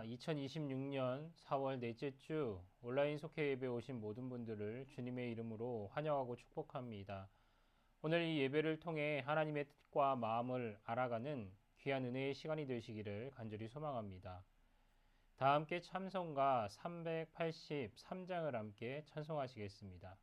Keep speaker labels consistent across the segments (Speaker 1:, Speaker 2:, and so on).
Speaker 1: 2026년 4월 넷째 주 온라인 속회 예배 오신 모든 분들을 주님의 이름으로 환영하고 축복합니다. 오늘 이 예배를 통해 하나님의 뜻과 마음을 알아가는 귀한 은혜의 시간이 되시기를 간절히 소망합니다. 다 함께 찬송가 383장을 함께 찬송하시겠습니다.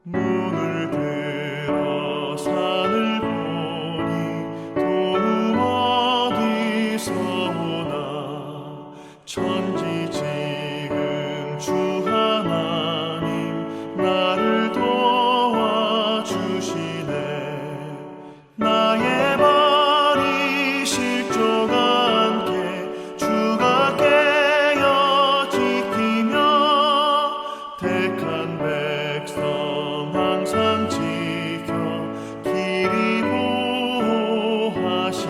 Speaker 2: 문을 들어 산을 보니 도움 어디서 오나 천지 지금 주 하나님 나를 도와주시네. 나의 발이 실족 않게 주가 깨어 지키며 택한 백성 항상 지켜 길이 보호하시네.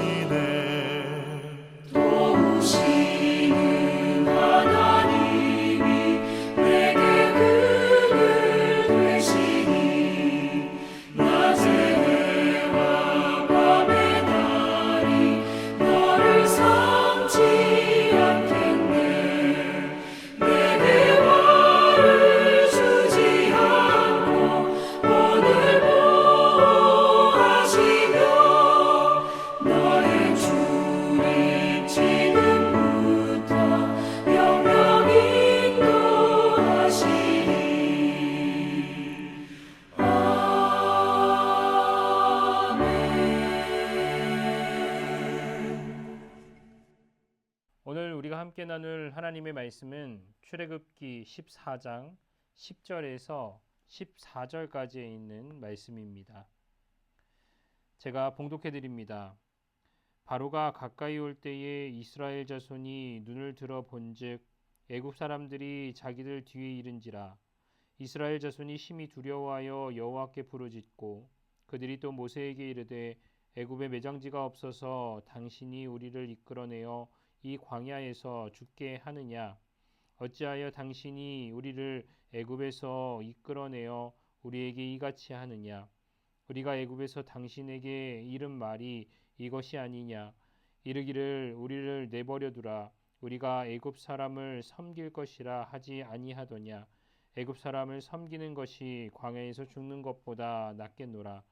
Speaker 3: 도우시는 하나님이 내게 그늘 되시니 낮의 해와 밤의 달이 너를 삼지 않겠네. 내게 화를 주지 않고 오늘 보호하시며 너의 주님 지금부터 영영 인도하시니. 아멘.
Speaker 1: 오늘 우리가 함께 나눌 하나님의 말씀은 출애굽기 14장 10절에서 14절까지에 있는 말씀입니다. 제가 봉독해 드립니다. 바로가 가까이 올 때에 이스라엘 자손이 눈을 들어 본즉 애굽 사람들이 자기들 뒤에 이른지라. 이스라엘 자손이 심히 두려워하여 여호와께 부르짖고 그들이 또 모세에게 이르되 애굽에 매장지가 없어서 당신이 우리를 이끌어내어 이 광야에서 죽게 하느냐. 어찌하여 당신이 우리를 애굽에서 이끌어내어 우리에게 이같이 하느냐. 우리가 애굽에서 당신에게 이른 말이 이것이 아니냐. 이르기를 우리를 내버려 두라. 우리가 애굽 사람을 섬길 것이라 하지 아니하더냐. 애굽 사람을 섬기는 것이 광야에서 죽는 것보다 낫겠노라.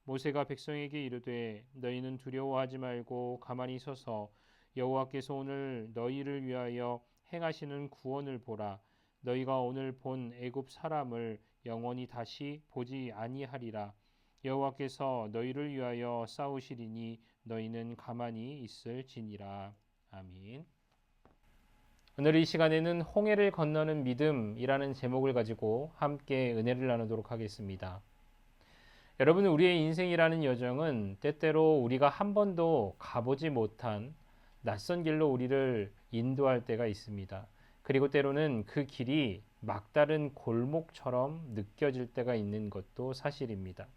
Speaker 1: 모세가 백성에게 이르되 너희는 두려워하지 말고 가만히 서서 여호와께서 오늘 너희를 위하여 행하시는 구원을 보라. 너희가 오늘 본 애굽 사람을 영원히 다시 보지 아니하리라. 여호와께서 너희를 위하여 싸우시리니 너희는 가만히 있을지니라. 아멘. 오늘 이 시간에는 홍해를 건너는 믿음이라는 제목을 가지고 함께 은혜를 나누도록 하겠습니다. 여러분, 우리의 인생이라는 여정은 때때로 우리가 한 번도 가보지 못한 낯선 길로 우리를 인도할 때가 있습니다. 그리고 때로는 그 길이 막다른 골목처럼 느껴질 때가 있는 것도 사실입니다.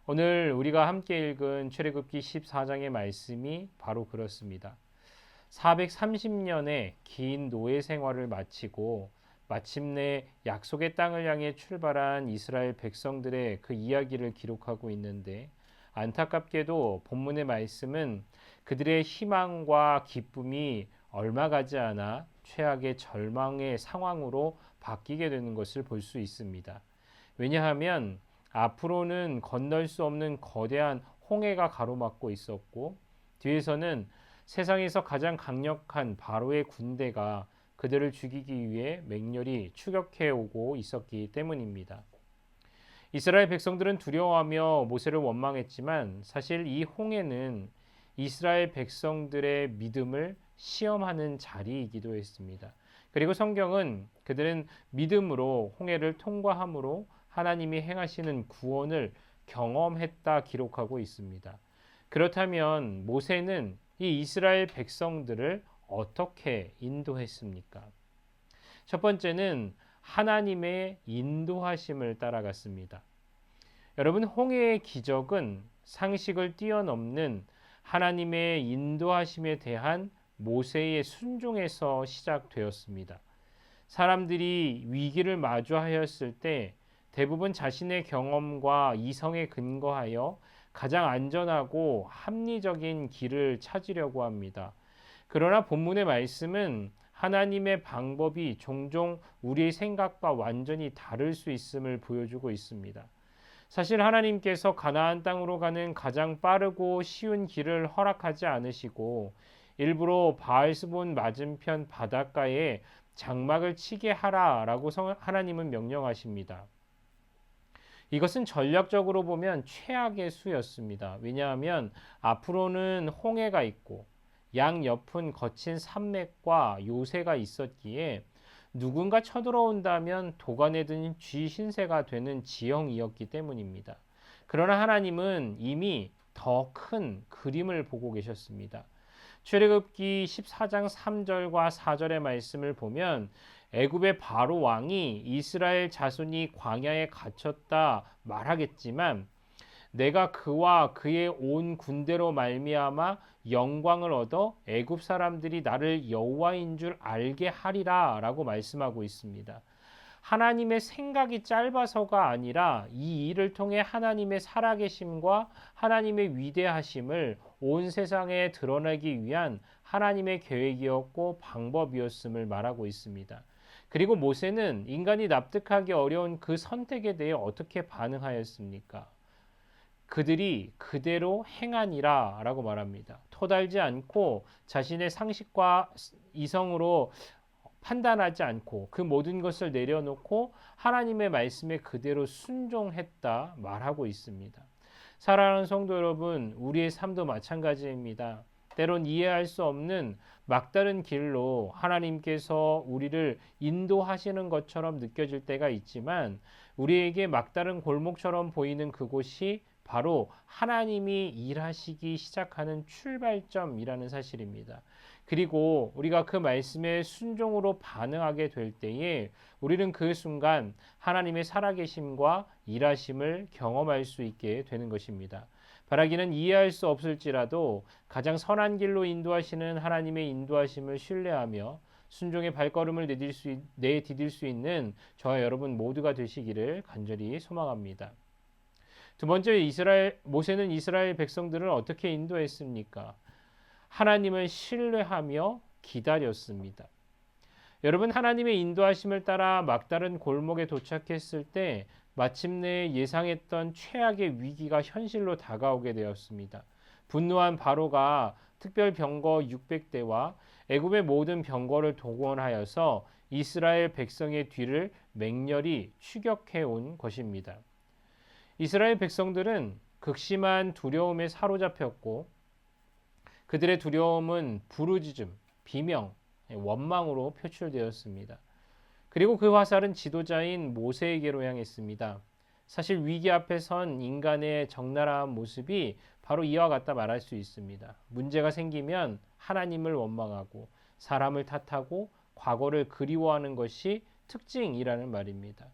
Speaker 1: 오늘 우리가 함께 읽은 출애굽기 14장의 말씀이 바로 그렇습니다. 430년의 긴 노예 생활을 마치고 마침내 약속의 땅을 향해 출발한 이스라엘 백성들의 그 이야기를 기록하고 있는데, 안타깝게도 본문의 말씀은 그들의 희망과 기쁨이 얼마 가지 않아 최악의 절망의 상황으로 바뀌게 되는 것을 볼 수 있습니다. 왜냐하면 앞으로는 건널 수 없는 거대한 홍해가 가로막고 있었고, 뒤에서는 세상에서 가장 강력한 바로의 군대가 그들을 죽이기 위해 맹렬히 추격해 오고 있었기 때문입니다. 이스라엘 백성들은 두려워하며 모세를 원망했지만 사실 이 홍해는 이스라엘 백성들의 믿음을 시험하는 자리이기도 했습니다. 그리고 성경은 그들은 믿음으로 홍해를 통과함으로 하나님이 행하시는 구원을 경험했다 기록하고 있습니다. 그렇다면 모세는 이 이스라엘 백성들을 어떻게 인도했습니까? 첫 번째는 하나님의 인도하심을 따라갔습니다. 여러분, 홍해의 기적은 상식을 뛰어넘는 하나님의 인도하심에 대한 모세의 순종에서 시작되었습니다. 사람들이 위기를 마주하였을 때 대부분 자신의 경험과 이성에 근거하여 가장 안전하고 합리적인 길을 찾으려고 합니다. 그러나 본문의 말씀은 하나님의 방법이 종종 우리의 생각과 완전히 다를 수 있음을 보여주고 있습니다. 사실 하나님께서 가나안 땅으로 가는 가장 빠르고 쉬운 길을 허락하지 않으시고 일부러 바알스본 맞은편 바닷가에 장막을 치게 하라라고 하나님은 명령하십니다. 이것은 전략적으로 보면 최악의 수였습니다. 왜냐하면 앞으로는 홍해가 있고 양 옆은 거친 산맥과 요새가 있었기에 누군가 쳐들어온다면 도간에 든 쥐 신세가 되는 지형이었기 때문입니다. 그러나 하나님은 이미 더 큰 그림을 보고 계셨습니다. 출애굽기 14장 3절과 4절의 말씀을 보면 애굽의 바로 왕이 이스라엘 자손이 광야에 갇혔다 말하겠지만 내가 그와 그의 온 군대로 말미암아 영광을 얻어 애굽 사람들이 나를 여호와인 줄 알게 하리라라고 말씀하고 있습니다. 하나님의 생각이 짧아서가 아니라 이 일을 통해 하나님의 살아계심과 하나님의 위대하심을 온 세상에 드러내기 위한 하나님의 계획이었고 방법이었음을 말하고 있습니다. 그리고 모세는 인간이 납득하기 어려운 그 선택에 대해 어떻게 반응하였습니까? 그들이 그대로 행하니라 라고 말합니다. 토달지 않고 자신의 상식과 이성으로 판단하지 않고 그 모든 것을 내려놓고 하나님의 말씀에 그대로 순종했다 말하고 있습니다. 사랑하는 성도 여러분, 우리의 삶도 마찬가지입니다. 때론 이해할 수 없는 막다른 길로 하나님께서 우리를 인도하시는 것처럼 느껴질 때가 있지만 우리에게 막다른 골목처럼 보이는 그곳이 바로 하나님이 일하시기 시작하는 출발점이라는 사실입니다. 그리고 우리가 그 말씀에 순종으로 반응하게 될 때에 우리는 그 순간 하나님의 살아계심과 일하심을 경험할 수 있게 되는 것입니다. 바라기는 이해할 수 없을지라도 가장 선한 길로 인도하시는 하나님의 인도하심을 신뢰하며 순종의 발걸음을 내디딜 수 있는 저와 여러분 모두가 되시기를 간절히 소망합니다. 두 번째, 모세는 이스라엘 백성들을 어떻게 인도했습니까? 하나님을 신뢰하며 기다렸습니다. 여러분, 하나님의 인도하심을 따라 막다른 골목에 도착했을 때 마침내 예상했던 최악의 위기가 현실로 다가오게 되었습니다. 분노한 바로가 특별 병거 600대와 애굽의 모든 병거를 동원하여서 이스라엘 백성의 뒤를 맹렬히 추격해 온 것입니다. 이스라엘 백성들은 극심한 두려움에 사로잡혔고 그들의 두려움은 부르짖음, 비명, 원망으로 표출되었습니다. 그리고 그 화살은 지도자인 모세에게로 향했습니다. 사실 위기 앞에 선 인간의 적나라한 모습이 바로 이와 같다 말할 수 있습니다. 문제가 생기면 하나님을 원망하고 사람을 탓하고 과거를 그리워하는 것이 특징이라는 말입니다.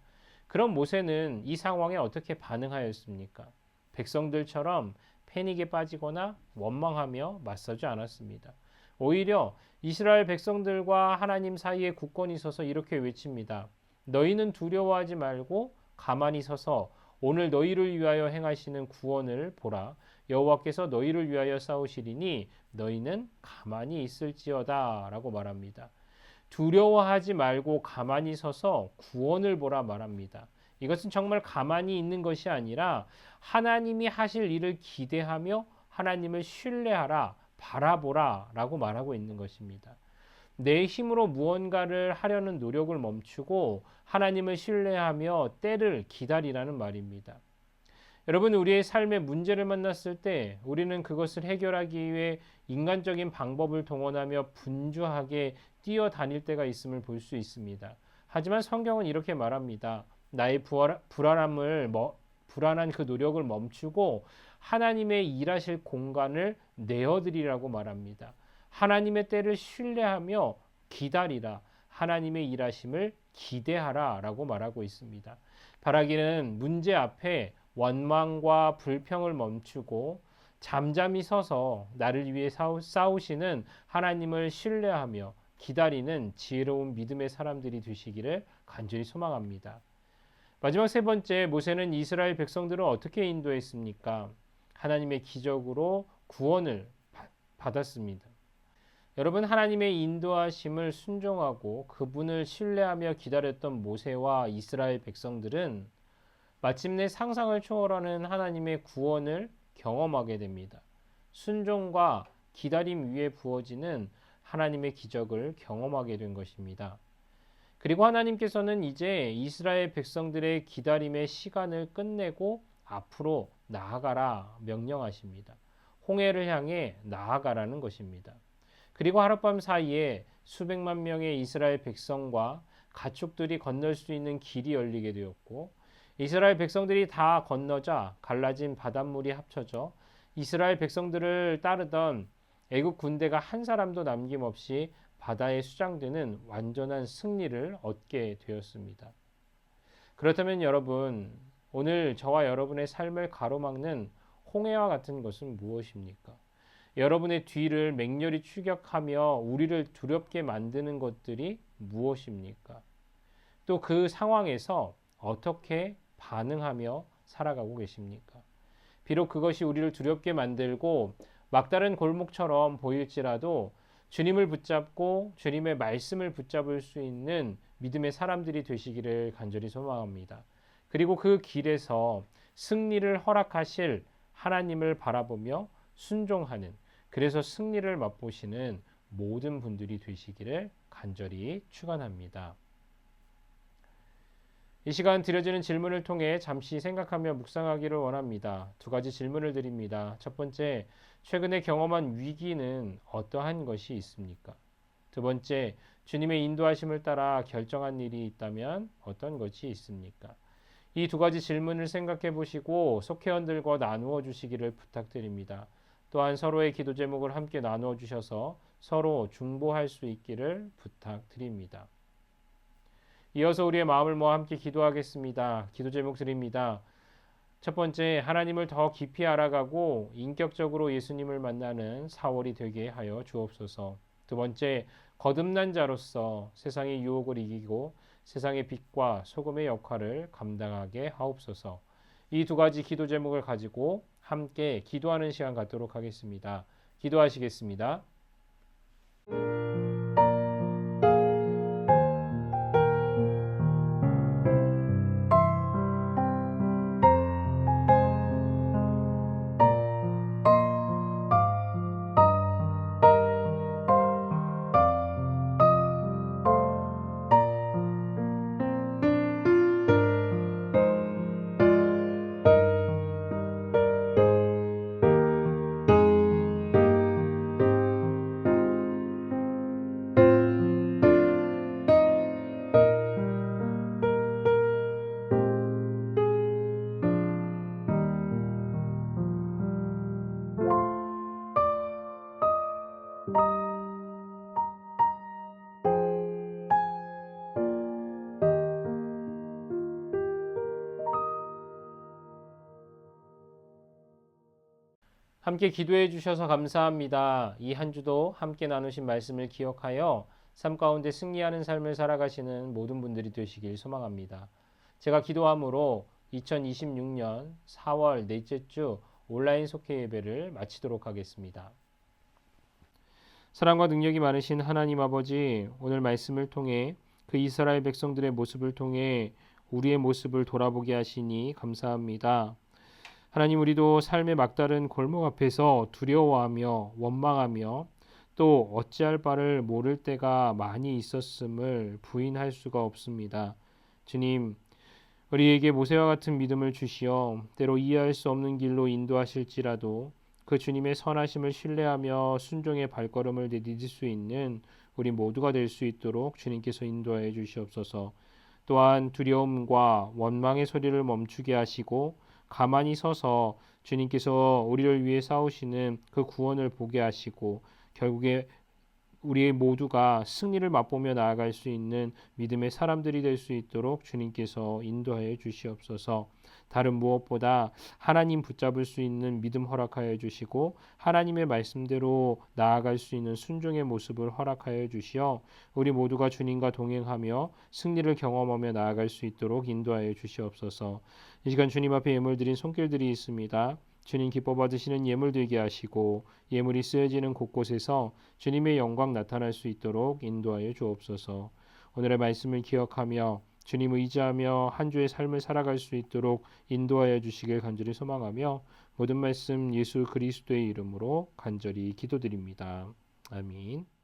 Speaker 1: 그럼 모세는 이 상황에 어떻게 반응하였습니까? 백성들처럼 패닉에 빠지거나 원망하며 맞서지 않았습니다. 오히려 이스라엘 백성들과 하나님 사이에 굳건히 서서 이렇게 외칩니다. 너희는 두려워하지 말고 가만히 서서 오늘 너희를 위하여 행하시는 구원을 보라. 여호와께서 너희를 위하여 싸우시리니 너희는 가만히 있을지어다 라고 말합니다. 두려워하지 말고 가만히 서서 구원을 보라 말합니다. 이것은 정말 가만히 있는 것이 아니라 하나님이 하실 일을 기대하며 하나님을 신뢰하라, 바라보라 라고 말하고 있는 것입니다. 내 힘으로 무언가를 하려는 노력을 멈추고 하나님을 신뢰하며 때를 기다리라는 말입니다. 여러분, 우리의 삶에 문제를 만났을 때 우리는 그것을 해결하기 위해 인간적인 방법을 동원하며 분주하게 뛰어다닐 때가 있음을 볼 수 있습니다. 하지만 성경은 이렇게 말합니다. 나의 불안한 그 노력을 멈추고 하나님의 일하실 공간을 내어드리라고 말합니다. 하나님의 때를 신뢰하며 기다리라. 하나님의 일하심을 기대하라 라고 말하고 있습니다. 바라기는 문제 앞에 원망과 불평을 멈추고 잠잠히 서서 나를 위해 싸우시는 하나님을 신뢰하며 기다리는 지혜로운 믿음의 사람들이 되시기를 간절히 소망합니다. 마지막 세 번째, 모세는 이스라엘 백성들을 어떻게 인도했습니까? 하나님의 기적으로 구원을 받았습니다. 여러분, 하나님의 인도하심을 순종하고 그분을 신뢰하며 기다렸던 모세와 이스라엘 백성들은 마침내 상상을 초월하는 하나님의 구원을 경험하게 됩니다. 순종과 기다림 위에 부어지는 하나님의 기적을 경험하게 된 것입니다. 그리고 하나님께서는 이제 이스라엘 백성들의 기다림의 시간을 끝내고 앞으로 나아가라 명령하십니다. 홍해를 향해 나아가라는 것입니다. 그리고 하룻밤 사이에 수백만 명의 이스라엘 백성과 가축들이 건널 수 있는 길이 열리게 되었고, 이스라엘 백성들이 다 건너자 갈라진 바닷물이 합쳐져 이스라엘 백성들을 따르던 애국 군대가 한 사람도 남김없이 바다에 수장되는 완전한 승리를 얻게 되었습니다. 그렇다면 여러분, 오늘 저와 여러분의 삶을 가로막는 홍해와 같은 것은 무엇입니까? 여러분의 뒤를 맹렬히 추격하며 우리를 두렵게 만드는 것들이 무엇입니까? 또 그 상황에서 어떻게 반응하며 살아가고 계십니까? 비록 그것이 우리를 두렵게 만들고 막다른 골목처럼 보일지라도 주님을 붙잡고 주님의 말씀을 붙잡을 수 있는 믿음의 사람들이 되시기를 간절히 소망합니다. 그리고 그 길에서 승리를 허락하실 하나님을 바라보며 순종하는, 그래서 승리를 맛보시는 모든 분들이 되시기를 간절히 축원합니다. 이 시간 드려지는 질문을 통해 잠시 생각하며 묵상하기를 원합니다. 두 가지 질문을 드립니다. 첫 번째, 최근에 경험한 위기는 어떠한 것이 있습니까? 두 번째, 주님의 인도하심을 따라 결정한 일이 있다면 어떤 것이 있습니까? 이 두 가지 질문을 생각해 보시고 속회원들과 나누어 주시기를 부탁드립니다. 또한 서로의 기도 제목을 함께 나누어 주셔서 서로 중보할 수 있기를 부탁드립니다. 이어서 우리의 마음을 모아 함께 기도하겠습니다. 기도 제목 드립니다. 첫 번째, 하나님을 더 깊이 알아가고 인격적으로 예수님을 만나는 4월이 되게 하여 주옵소서. 두 번째, 거듭난 자로서 세상의 유혹을 이기고 세상의 빛과 소금의 역할을 감당하게 하옵소서. 이 두 가지 기도 제목을 가지고 함께 기도하는 시간 갖도록 하겠습니다. 기도하시겠습니다. 함께 기도해 주셔서 감사합니다. 이 한 주도 함께 나누신 말씀을 기억하여 삶 가운데 승리하는 삶을 살아가시는 모든 분들이 되시길 소망합니다. 제가 기도함으로 2026년 4월 넷째 주 온라인 속회 예배를 마치도록 하겠습니다. 사랑과 능력이 많으신 하나님 아버지, 오늘 말씀을 통해 그 이스라엘 백성들의 모습을 통해 우리의 모습을 돌아보게 하시니 감사합니다. 하나님, 우리도 삶의 막다른 골목 앞에서 두려워하며 원망하며 또 어찌할 바를 모를 때가 많이 있었음을 부인할 수가 없습니다. 주님, 우리에게 모세와 같은 믿음을 주시어 때로 이해할 수 없는 길로 인도하실지라도 그 주님의 선하심을 신뢰하며 순종의 발걸음을 내디딜 수 있는 우리 모두가 될 수 있도록 주님께서 인도하여 주시옵소서. 또한 두려움과 원망의 소리를 멈추게 하시고 가만히 서서 주님께서 우리를 위해 싸우시는 그 구원을 보게 하시고 결국에 우리 모두가 승리를 맛보며 나아갈 수 있는 믿음의 사람들이 될 수 있도록 주님께서 인도하여 주시옵소서. 다른 무엇보다 하나님 붙잡을 수 있는 믿음 허락하여 주시고 하나님의 말씀대로 나아갈 수 있는 순종의 모습을 허락하여 주시어 우리 모두가 주님과 동행하며 승리를 경험하며 나아갈 수 있도록 인도하여 주시옵소서. 이 시간 주님 앞에 예물 드린 손길들이 있습니다. 주님 기뻐 받으시는 예물 되게 하시고 예물이 쓰여지는 곳곳에서 주님의 영광 나타날 수 있도록 인도하여 주옵소서. 오늘의 말씀을 기억하며 주님 의지하며 한 주의 삶을 살아갈 수 있도록 인도하여 주시길 간절히 소망하며 모든 말씀 예수 그리스도의 이름으로 간절히 기도드립니다. 아멘.